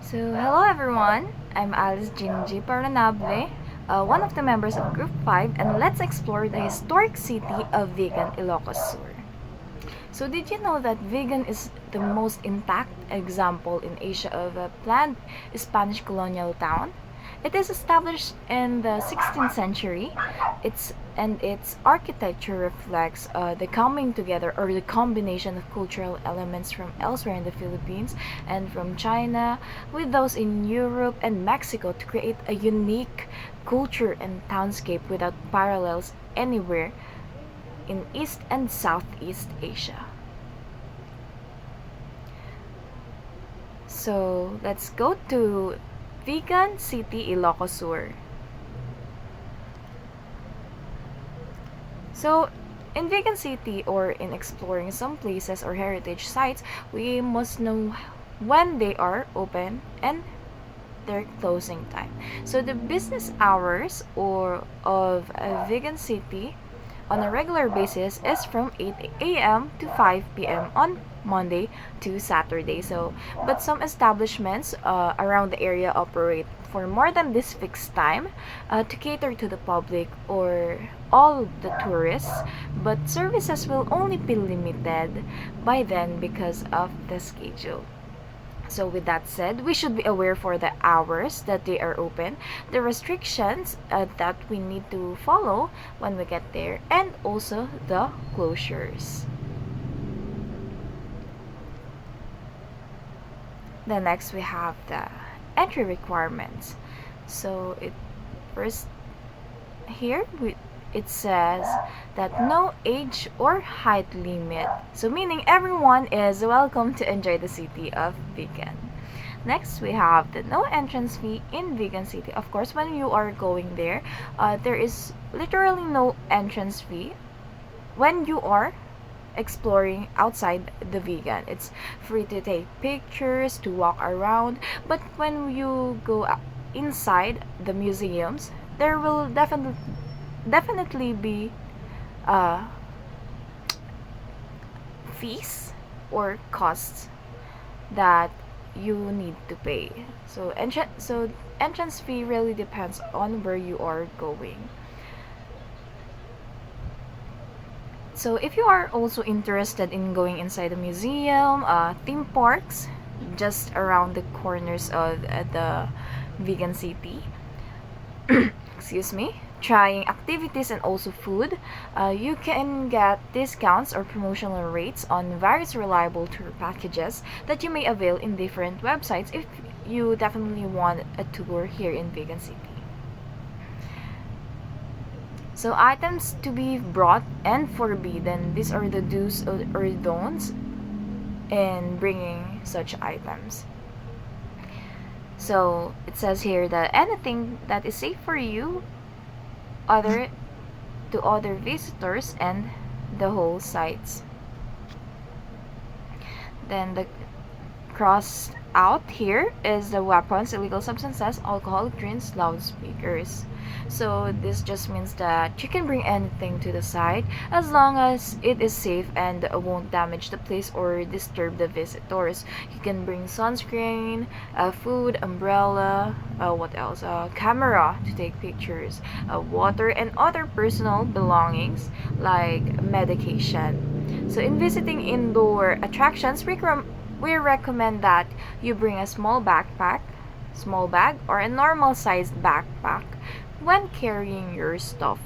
So, hello everyone. I'm Alice Gingy Paranable, one of the members of Group 5, and let's explore the historic city of Vigan, Ilocos Sur. So, did you know that Vigan is the most intact example in Asia of a planned Spanish colonial town? It is established in the 16th century. Its architecture reflects the coming together or the combination of cultural elements from elsewhere in the Philippines and from China with those in Europe and Mexico to create a unique culture and townscape without parallels anywhere in East and Southeast Asia. So let's go to Vigan City, Ilocos Sur. So, in Vigan City or in exploring some places or heritage sites, we must know when they are open and their closing time. So, the business hours or of Vigan City on a regular basis is from 8 a.m. to 5 p.m. on Monday to Saturday. So, but some establishments around the area operate for more than this fixed time to cater to the public or all the tourists, but services will only be limited by then because of the schedule. So with that said, we should be aware for the hours that they are open, the restrictions that we need to follow when we get there, and also the closures. Then next we have the entry requirements. So it first here it says that no age or height limit. So meaning everyone is welcome to enjoy the city of Vigan. Next, we have the no entrance fee in Vigan City. Of course, when you are going there, there is literally no entrance fee when you are exploring outside the Vigan. It's free to take pictures, to walk around, but when you go inside the museums, there will definitely be uh, fees or costs that you need to pay. So entrance fee really depends on where you are going. So if you are also interested in going inside the museum, theme parks, just around the corners of the Vigan City, excuse me, trying activities and also food, you can get discounts or promotional rates on various reliable tour packages that you may avail in different websites if you definitely want a tour here in Vigan City. So items to be brought and forbidden. These are the do's or don'ts in bringing such items. So it says here that anything that is safe for you other to other visitors and the whole sites. Then the crossed out here is the weapons, illegal substances, alcoholic drinks, loudspeakers. So this just means that you can bring anything to the site as long as it is safe and won't damage the place or disturb the visitors. You can bring sunscreen, food, umbrella, what else? Camera to take pictures, water, and other personal belongings like medication. So in visiting indoor attractions, we recommend that you bring a small backpack, small bag, or a normal sized backpack when carrying your stuff.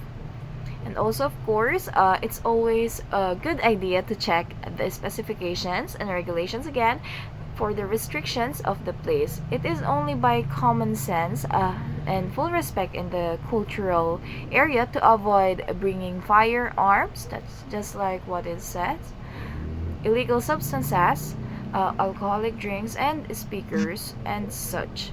And also, of course, it's always a good idea to check the specifications and regulations again for the restrictions of the place. It is only by common sense and full respect in the cultural area to avoid bringing firearms, that's just like what it says, illegal substances, alcoholic drinks and speakers and such.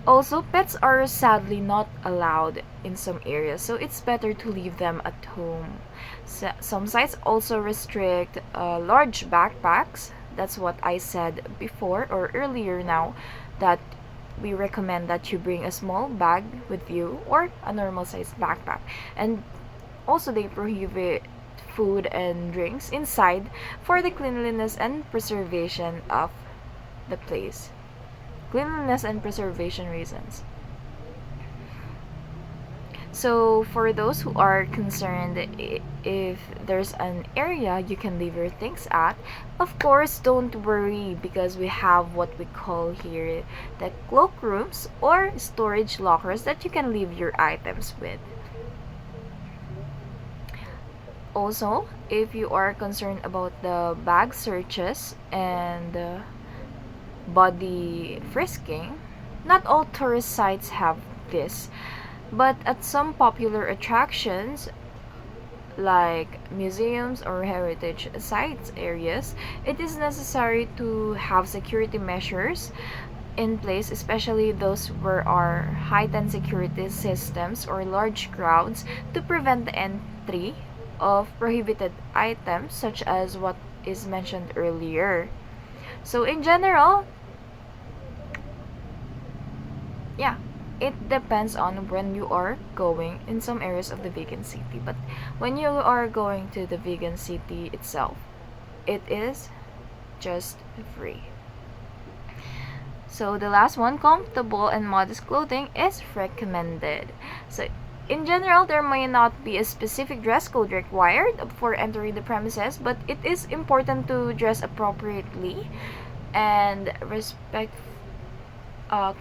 Also, pets are sadly not allowed in some areas, so it's better to leave them at home. Some sites also restrict large backpacks. That's what I said before or earlier now, that we recommend that you bring a small bag with you or a normal sized backpack. And also, they prohibit food and drinks inside for the cleanliness and preservation of the place. Cleanliness and preservation reasons. So for those who are concerned if there's an area you can leave your things at, of course don't worry because we have what we call here the cloakrooms or storage lockers that you can leave your items with. Also, if you are concerned about the bag searches and body frisking, not all tourist sites have this, but at some popular attractions like museums or heritage sites areas, it is necessary to have security measures in place, especially those where are heightened security systems or large crowds to prevent the entry of prohibited items such as what is mentioned earlier. So in general, yeah, it depends on when you are going in some areas of the vegan city, but when you are going to the vegan city itself, it is just free. So the last one, comfortable and modest clothing is recommended. So in general, there may not be a specific dress code required for entering the premises, but it is important to dress appropriately and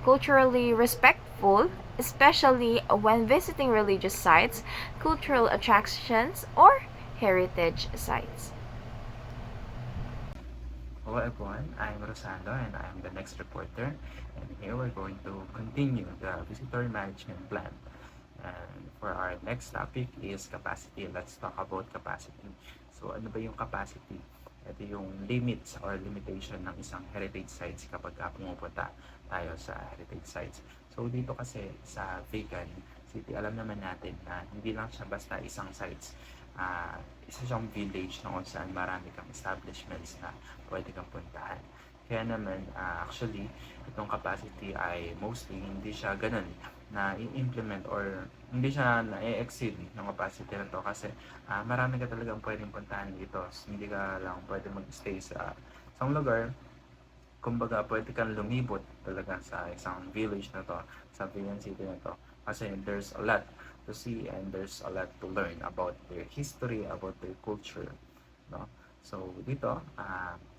culturally respectful, especially when visiting religious sites, cultural attractions, or heritage sites. Hello everyone, I'm Rosando and I'm the next reporter, and here we're going to continue the visitor management plan. And for our next topic is capacity. Let's talk about capacity. So ano ba yung capacity? Ito yung limits or limitation ng isang heritage sites kapag pumupunta tayo sa heritage sites. So dito kasi sa vegan city, alam naman natin na hindi lang siya basta isang sites. Isa siyang village na kung saan marami kang establishments na pwede kang puntahan. Kaya naman, actually, itong capacity ay mostly hindi siya ganun na i-implement or hindi siya na-exceed ng capacity na to kasi marami ka talagang pwedeng puntahan dito. So, hindi ka lang pwede mag-stay sa isang lugar. Kumbaga, pwede kang lumibot talaga sa isang village na to, sa vegan city na to. Kasi there's a lot to see and there's a lot to learn about their history, about their culture. No? So, dito,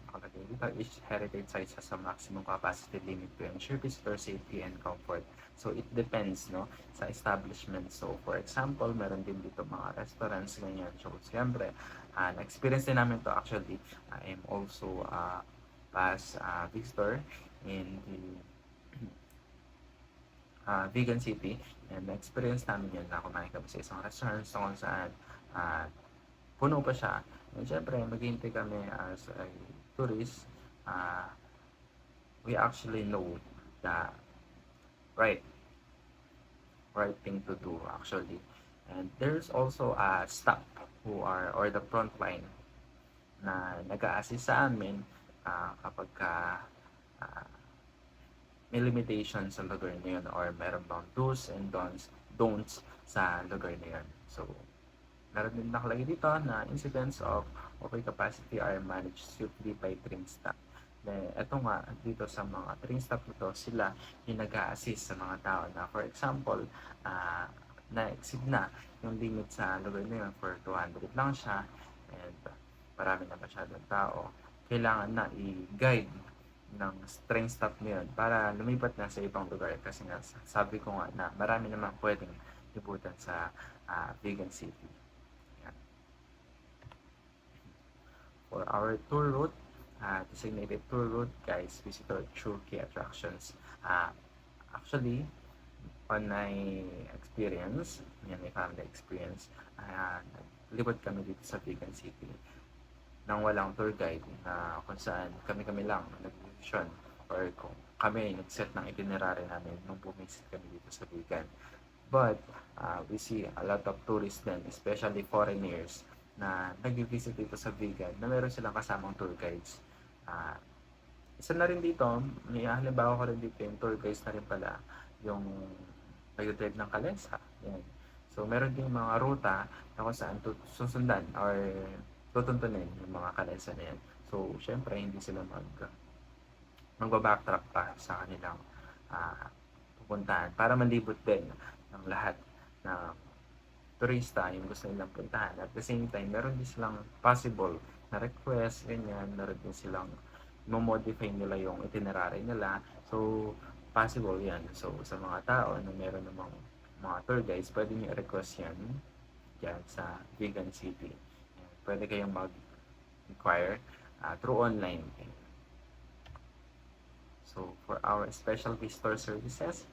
nakalagay dito, each heritage site has a maximum capacity limit to ensure visitor safety and comfort. So, it depends, no, sa establishment. So, for example, meron din dito mga restaurants, ganyan. So, siyempre, na-experience din namin to actually. I am also past visitor in the vegan city, and na-experience namin yun na kumain kami sa isang restaurant so kung saan puno pa siya. And syempre, maghihintay kami as a tourist. We actually know the right right thing to do actually. And there's also a staff who are or the front line na nag-a-assist sa amin kapag may limitation sa lugar na yun or meron bang do's and don'ts sa lugar na yun. So, meron din nakalagay dito na incidents of overcapacity are managed swiftly by train staff. Ito nga, dito sa mga train staff nito, sila yung nag-a-assist sa mga tao na, for example, na-exceed na yung limit sa lugar na yun for 200 lang siya and marami na masyadong tao. Kailangan na i-guide ng train staff na yun para lumipat na sa ibang lugar kasi nga sabi ko nga na marami naman pwedeng libutan sa vegan city. Yan. For our tour route, designated tour route, guys, visitor through key attractions. Actually, on my experience, yan, my family experience, libot kami dito sa vegan city nang walang tour guide na kung saan kami-kami lang nag-decision or kung kami nag-set ng itinerary namin nung bumisit kami dito sa vegan. But we see a lot of tourists then, especially foreigners na nag-visit dito sa vegan na meron silang kasamang tour guides. Isa na rin dito, may halimbawa ko rin dito yung tour guides na rin pala yung nag-drive ng Kalesa. Yan. So meron din mga ruta na kung saan susundan or tutuntunin yung mga kalesa na yan. So, syempre, hindi sila magba-backtrack pa sa kanilang pupuntahan para malibot din ng lahat na turista yung gusto nilang puntahan. At the same time, meron din silang possible na request, ganyan, meron din silang mo-modify nila yung itinerary nila. So, possible yan. So, sa mga tao na meron namang mga tour guides, pwede nyo request yan dyan sa Vegan City. Pwede kayong mag-inquire through online. So, for our special visitor services,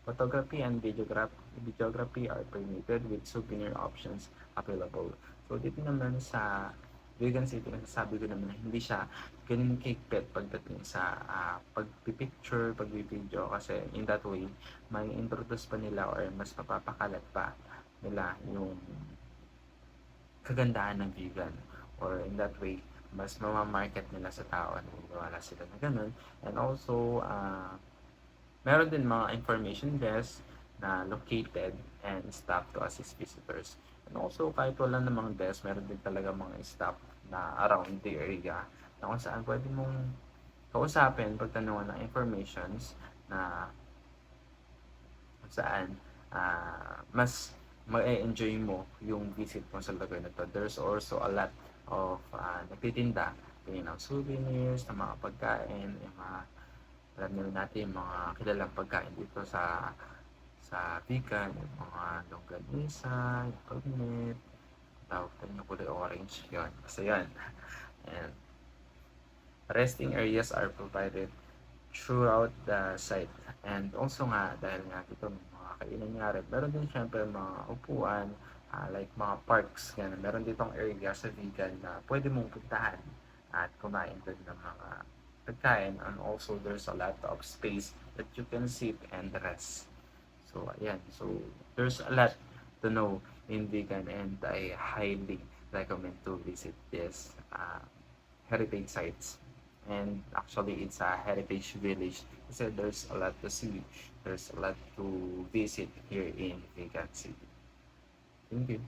photography and videography are permitted with souvenir options available. So, dito naman sa Vegan City, nasasabi ko naman na hindi siya ganun kigpit pagdating sa pagpipicture, pagpipideo kasi in that way, may introduce pa nila or mas mapapakalat pa nila yung kagandahan ng vegan or in that way, mas mamamarket nila sa tao na wala sila na ganun. And also, meron din mga information desk na located and staff to assist visitors. And also, kahit wala namang desk, meron din talaga mga staff na around the area na kung saan pwede mong kausapin, pagtanungan ng informations na kung saan mas ma-enjoy mo yung visit mo sa lugar na to. There's also a lot of nagtitinda ng souvenirs, ng mga pagkain, yung mga alam naman natin yung mga kilalang pagkain dito sa vegan, yung mga longganisa, yung cornet, tawag tayo yung kulay orange, yun. Basta yun. And resting areas are provided throughout the site. And also nga, dahil nga dito mga kainan nga rin, meron din syempre mga upuan, like mga parks, ganun. Meron ditong area sa vegan na pwede mong puntahan at kumain din ng mga pagkain, and also there's a lot of space that you can sit and rest. So, ayan. So, there's a lot to know in vegan and I highly recommend to visit this heritage sites. And actually, it's a heritage village. So, there's a lot to see. There's a lot to visit here in Vegan City. Thank you.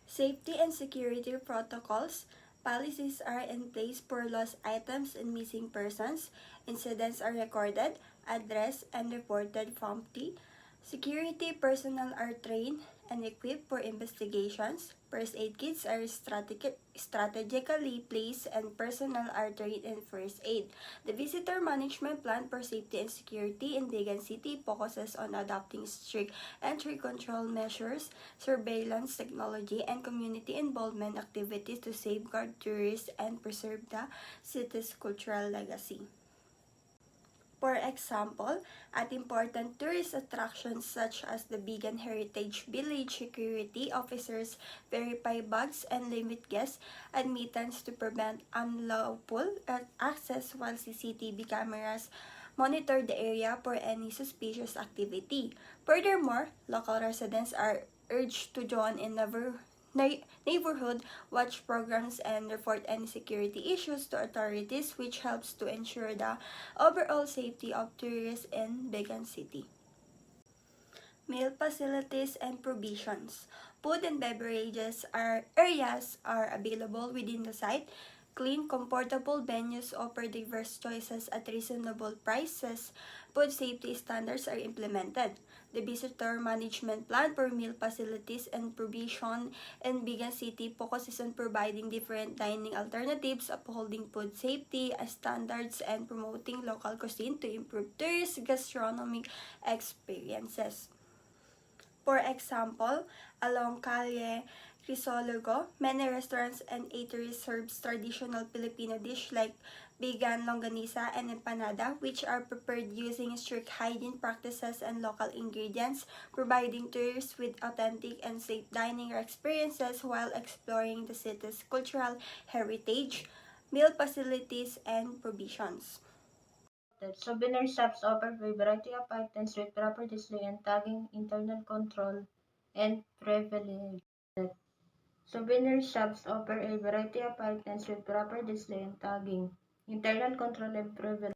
Safety and security protocols. Policies are in place for lost items and missing persons. Incidents are recorded, addressed, and reported promptly. Security personnel are trained and equipped for investigations. First aid kits are strategically placed and personnel are trained in first aid. The visitor management plan for safety and security in Vegan City focuses on adopting strict entry control measures, surveillance technology, and community involvement activities to safeguard tourists and preserve the city's cultural legacy. For example, at important tourist attractions such as the Vegan Heritage Village, security officers verify bags and limit guest admittance to prevent unlawful access, while CCTV cameras monitor the area for any suspicious activity. Furthermore, local residents are urged to join in neighborhood watch programs and report any security issues to authorities, which helps to ensure the overall safety of tourists in Vegan City. Meal facilities and provisions. Food and beverages areas are available within the site. Clean, comfortable venues offer diverse choices at reasonable prices. Food safety standards are implemented. The visitor management plan for meal facilities and provision in Vegan City focuses on providing different dining alternatives, upholding food safety standards, and promoting local cuisine to improve tourist gastronomic experiences. For example, along Calle Crisologo, many restaurants and eateries serves traditional Filipino dish like vegan longanisa and empanada, which are prepared using strict hygiene practices and local ingredients, providing tourists with authentic and safe dining experiences while exploring the city's cultural heritage, meal facilities, and provisions. Souvenir shops offer a variety of items with proper display and tagging, internal control, and privilege. Souvenir shops offer a variety of items with proper display and tagging, internal control, and privilege.